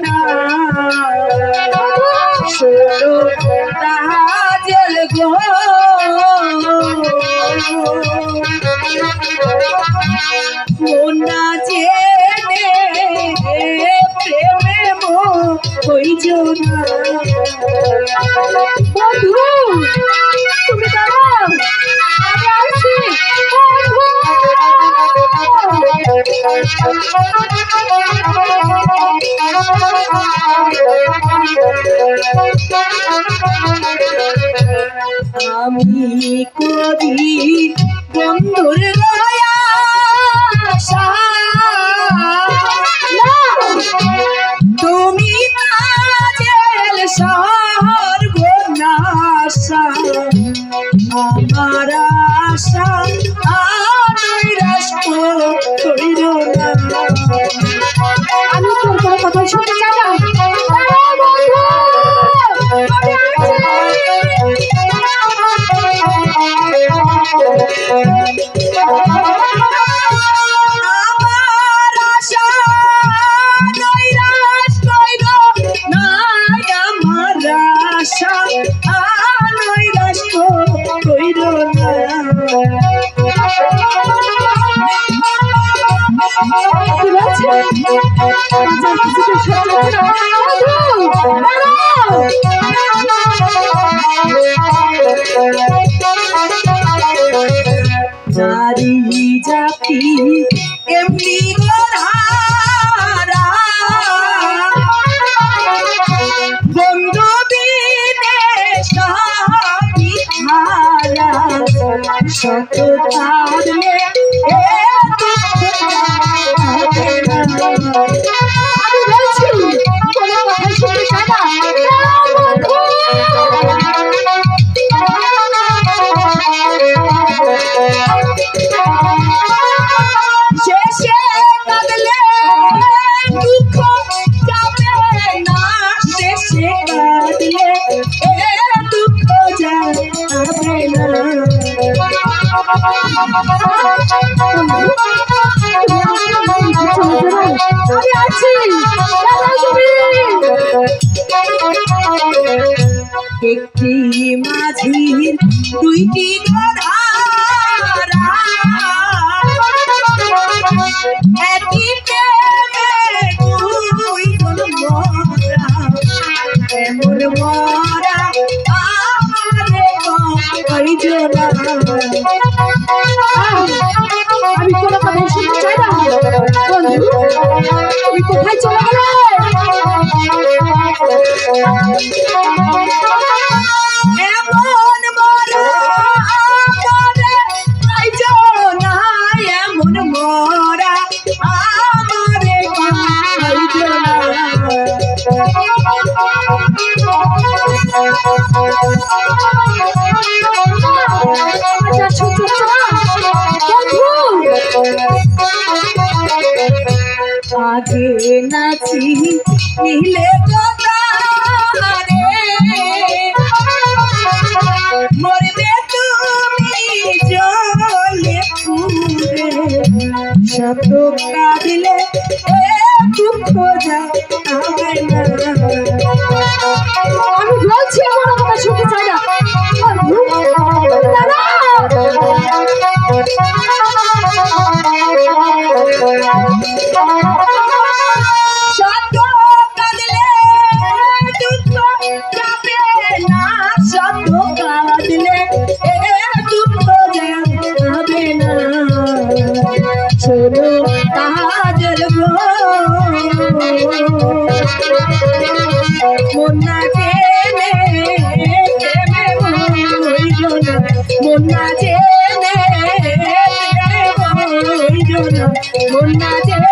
না ষোলো কাজল গো মন না জেনে প্রেমে হইছ না বন্ধু তুমি দাঁড়াও আমি আসছি আমি করি বন্ধুর দয়া তুমি কাজল সর্বনাশা আমার আশা আমি তোর কোনো কথা শুনতে চাই না নারী জাতি এমনি বন্ধু বিনে শত কারণে আমি বলছি কোনো কথা শুনতে চাই না শেষে কাঁদলে দুঃখ যাবে না শেষে কাঁদলে দুঃখ যাবে না আমি আছি একটি মাঝির দুইটি একই প্রেমে দুইজন মরা এমন মরা আমারে কয়জনা আমি কোনো কথা শুনতে চাই না বন্ধু তুমি কোথায় চলে গেলে এমন মরা আমারে কয়জনা এমন মরা আমারে কয়জনা আগে নাচি নিলে মরবে তুমি জলে পুরে শত কাঁদলে দুঃখ যাবে না আমি বলছি আমার কথা শুনতে চাই না শত কাঁদলে দুঃখ যাবে না শত কাঁদলে দুঃখ যাবে না ছোড়ো কাজল গো মন না জেনে মন না জেনে মন না জেনে